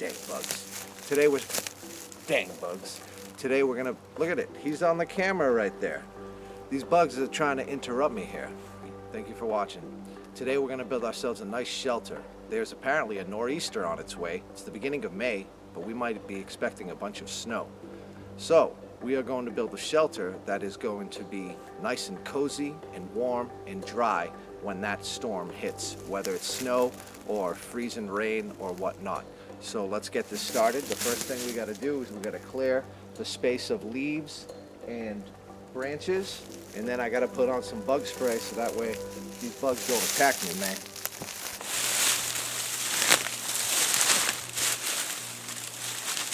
dang bugs. Today was, dang bugs. Today we're gonna, look at it, he's on the camera right there. These bugs are trying to interrupt me here. Thank you for watching. Today we're gonna build ourselves a nice shelter. There's apparently a nor'easter on its way. It's the beginning of May, but we might be expecting a bunch of snow. So, we are going to build a shelter that is going to be nice and cozy and warm and dry when that storm hits, whether it's snow or freezing rain or whatnot. So let's get this started. The first thing we gotta do is we gotta clear the space of leaves and branches, and then I gotta put on some bug spray so that way these bugs don't attack me, man.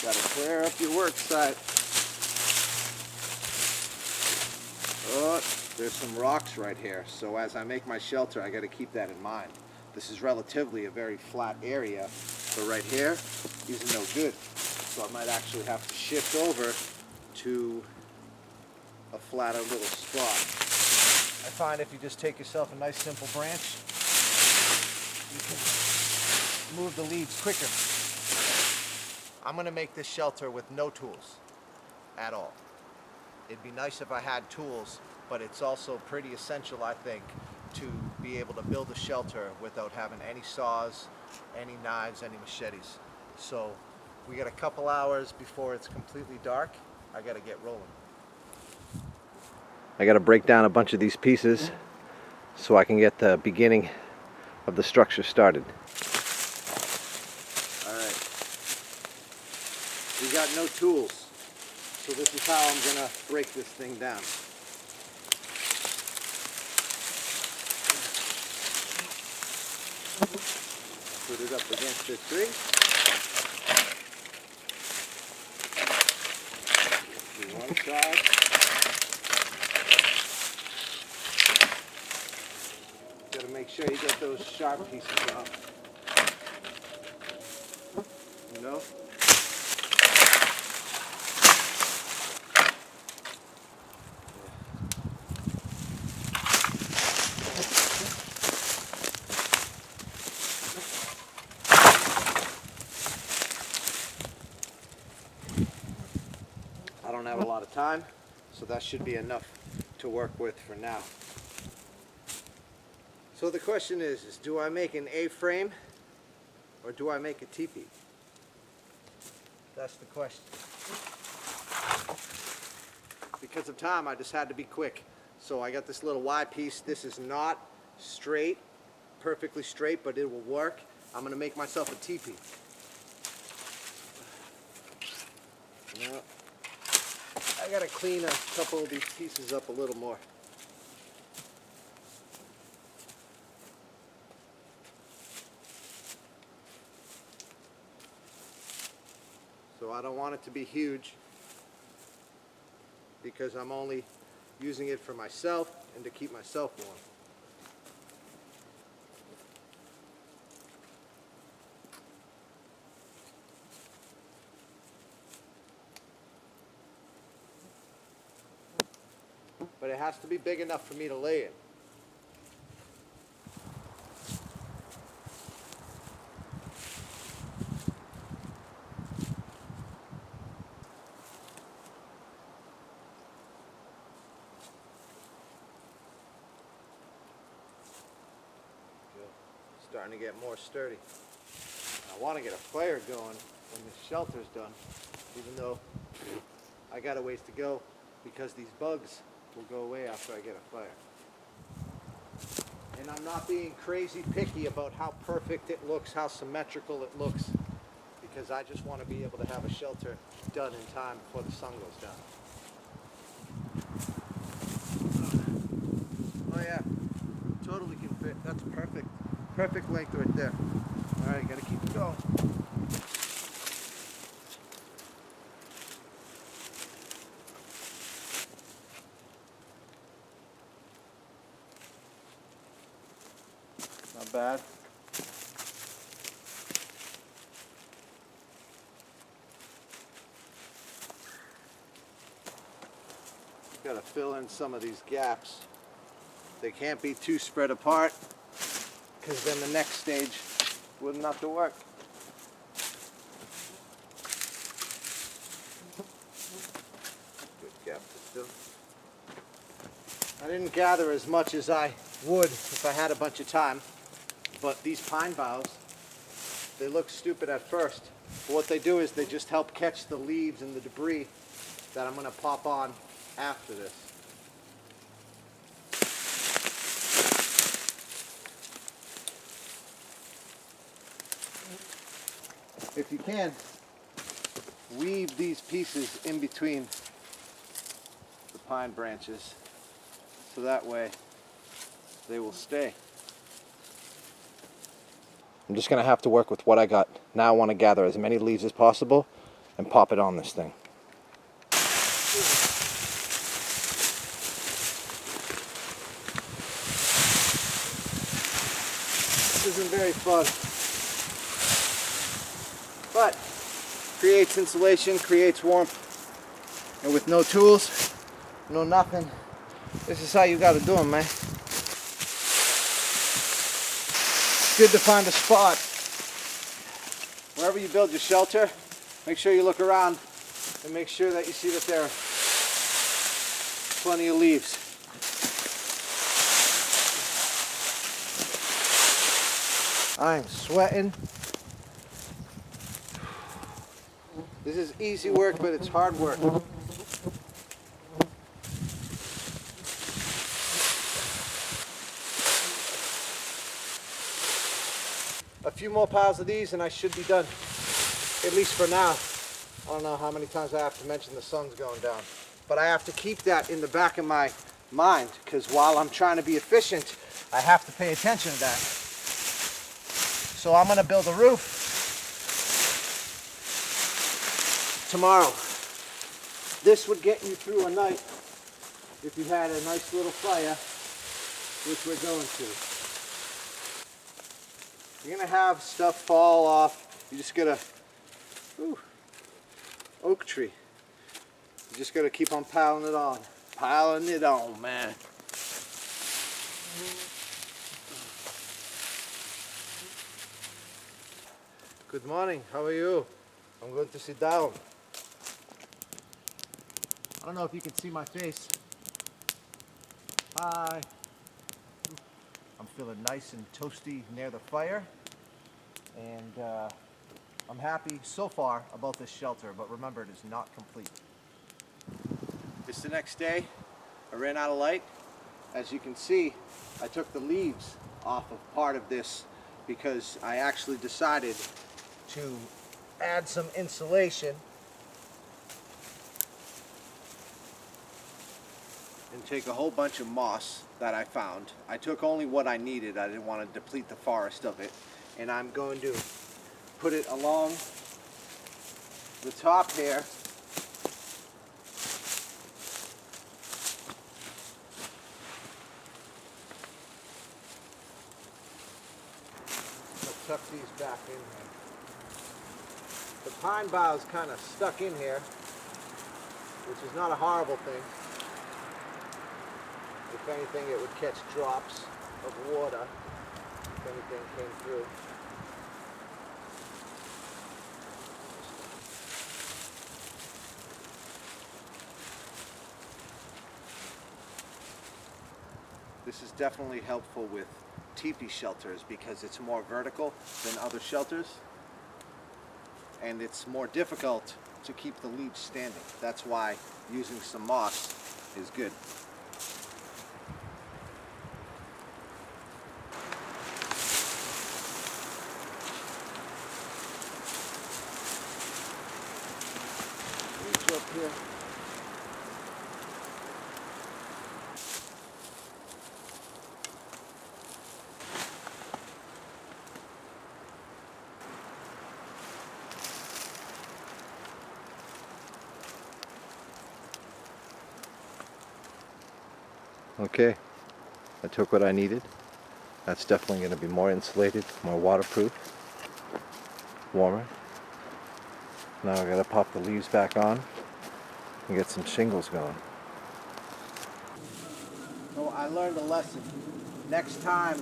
Gotta clear up your work site. Oh, there's some rocks right here, so as I make my shelter, I got to keep that in mind. This is relatively a very flat area, but right here isn't no good. So I might actually have to shift over to a flatter little spot. I find if you just take yourself a nice simple branch, you can move the leaves quicker. I'm going to make this shelter with no tools at all. It'd be nice if I had tools, but it's also pretty essential, I think, to be able to build a shelter without having any saws, any knives, any machetes. So we got a couple hours before it's completely dark. I got to get rolling. I got to break down a bunch of these pieces so I can get the beginning of the structure started. All right. We got no tools. So this is how I'm going to break this thing down. Put it up against this tree. Do one side. Got to make sure you get those sharp pieces off. You know? I don't have a lot of time, so that should be enough to work with for now. So the question is do I make an A-frame or do I make a teepee? That's the question. Because of time, I just had to be quick. So I got this little Y piece. This is not straight, perfectly straight, but it will work. I'm going to make myself a teepee. Now, I gotta clean a couple of these pieces up a little more. So I don't want it to be huge because I'm only using it for myself and to keep myself warm. But it has to be big enough for me to lay in. Starting to get more sturdy. I want to get a fire going when this shelter's done, even though I got a ways to go because these bugs will go away after I get a fire. And I'm not being crazy picky about how perfect it looks, how symmetrical it looks, because I just want to be able to have a shelter done in time before the sun goes down. Oh yeah, totally can fit. That's perfect. Perfect length right there. All right, gotta keep it going. Not bad. Gotta fill in some of these gaps. They can't be too spread apart because then the next stage wouldn't have to work. to. I didn't gather as much as I would if I had a bunch of time, but these pine boughs, they look stupid at first. But what they do is they just help catch the leaves and the debris that I'm going to pop on after this. If you can, weave these pieces in between the pine branches so that way they will stay. I'm just going to have to work with what I got. Now I want to gather as many leaves as possible and pop it on this thing. This isn't very fun, but creates insulation, creates warmth, and with no tools, no nothing, this is how you got to do them, man. Good to find a spot. Wherever you build your shelter, make sure you look around and make sure that you see that there are plenty of leaves. I'm sweating. This is easy work, but it's hard work. A few more piles of these and I should be done, at least for now. I don't know how many times I have to mention the sun's going down, but I have to keep that in the back of my mind, because while I'm trying to be efficient, I have to pay attention to that. So I'm going to build a roof tomorrow. This would get you through a night if you had a nice little fire, which we're going to. You're going to have stuff fall off. You just got to, oak tree. You just got to keep on piling it on. Piling it on, man. Good morning, how are you? I'm going to sit down. I don't know if you can see my face. Hi. I'm feeling nice and toasty near the fire, and I'm happy so far about this shelter, but remember, it is not complete. It's the next day. I ran out of light. As you can see, I took the leaves off of part of this because I actually decided to add some insulation and take a whole bunch of moss that I found. I took only what I needed. I didn't want to deplete the forest of it. And I'm going to put it along the top here. I'll tuck these back in here. The pine bough is kind of stuck in here, which is not a horrible thing. If anything, it would catch drops of water if anything came through. This is definitely helpful with teepee shelters because it's more vertical than other shelters, and it's more difficult to keep the leaves standing. That's why using some moss is good. Leaves up here. Okay, I took what I needed. That's definitely going to be more insulated, more waterproof, warmer. Now I got to pop the leaves back on and get some shingles going. So I learned a lesson. Next time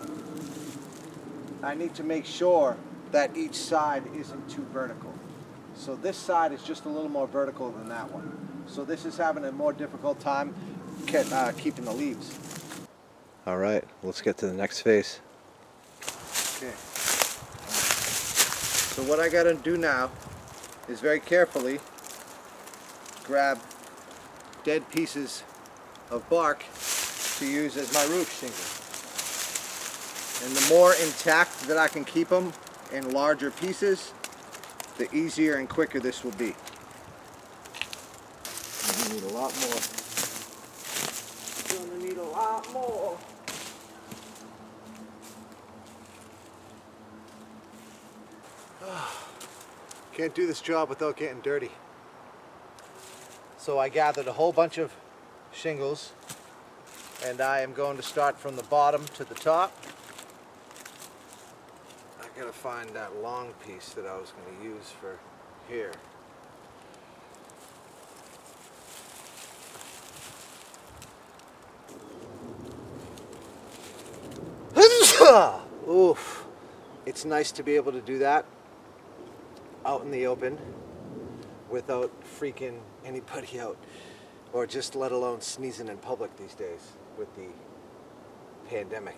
I need to make sure that each side isn't too vertical. So this side is just a little more vertical than that one. So this is having a more difficult time keeping the leaves. All right, let's get to the next phase. Okay. So what I gotta do now is very carefully grab dead pieces of bark to use as my roof shingle. And the more intact that I can keep them in larger pieces, the easier and quicker this will be. You need a lot more. Gonna need a lot more. Can't do this job without getting dirty. So I gathered a whole bunch of shingles, and I am going to start from the bottom to the top. I gotta find that long piece that I was going to use for here. Oof. It's nice to be able to do that out in the open without freaking anybody out, or just let alone sneezing in public these days with the pandemic.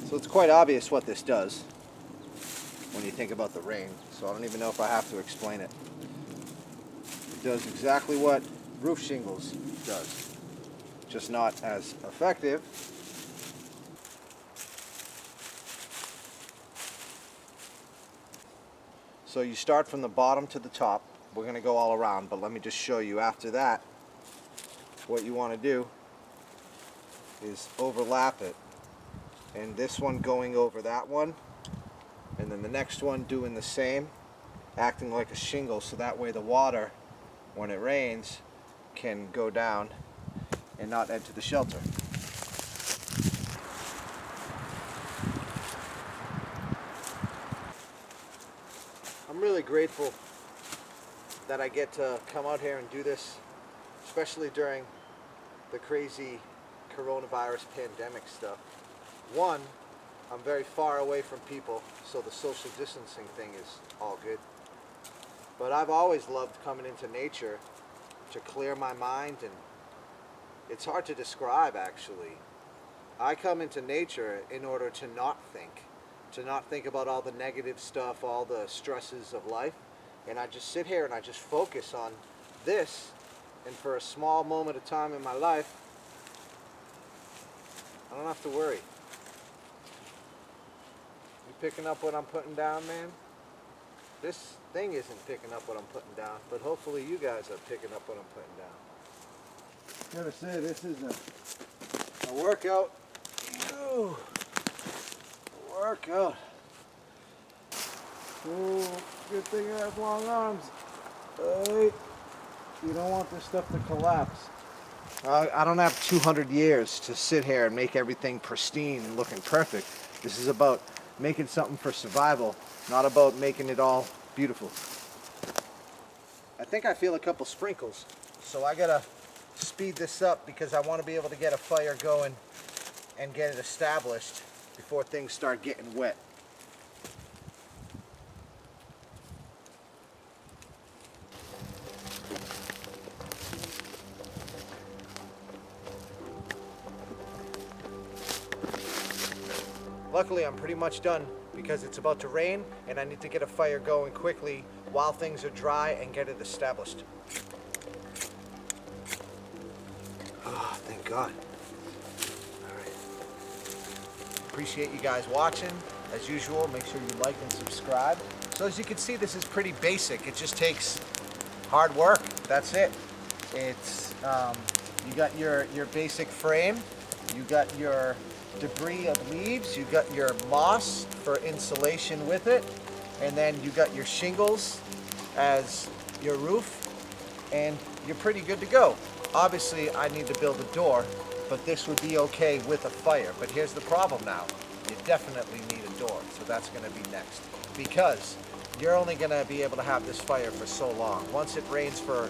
So it's quite obvious what this does when you think about the rain, so I don't even know if I have to explain it. It does exactly what roof shingles does, just not as effective. So you start from the bottom to the top. We're going to go all around, but let me just show you after that. What you want to do is overlap it, and this one going over that one, and then the next one doing the same, acting like a shingle, so that way the water, when it rains, can go down and not enter the shelter. I'm really grateful that I get to come out here and do this, especially during the crazy coronavirus pandemic stuff. One, I'm very far away from people, so the social distancing thing is all good. But I've always loved coming into nature to clear my mind, and it's hard to describe actually. I come into nature in order to not think about all the negative stuff, all the stresses of life, and I just sit here and I just focus on this, and for a small moment of time in my life, I don't have to worry. You picking up what I'm putting down, man? This thing isn't picking up what I'm putting down, but hopefully you guys are picking up what I'm putting down. Gotta say, this is a workout. Ooh. Workout. Oh, good thing I have long arms. Hey, you don't want this stuff to collapse. I don't have 200 years to sit here and make everything pristine and looking perfect. This is about making something for survival, not about making it all beautiful. I think I feel a couple sprinkles, so I gotta speed this up because I want to be able to get a fire going and get it established before things start getting wet. Luckily, I'm pretty much done because it's about to rain and I need to get a fire going quickly while things are dry and get it established. Oh, thank God. All right. Appreciate you guys watching. As usual, make sure you like and subscribe. So as you can see, this is pretty basic. It just takes hard work. That's it. It's you got your basic frame. You got your debris of leaves, you got your moss for insulation with it, and then you got your shingles as your roof, and you're pretty good to go. Obviously, I need to build a door, but this would be okay with a fire. But here's the problem now. You definitely need a door, so that's going to be next. Because you're only going to be able to have this fire for so long. Once it rains for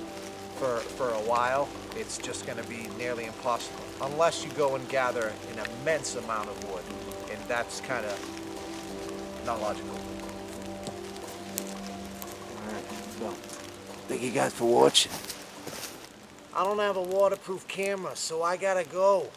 a while, it's just going to be nearly impossible. Unless you go and gather an immense amount of wood, and that's kind of not logical. Thank you guys for watching. I don't have a waterproof camera, so I gotta go.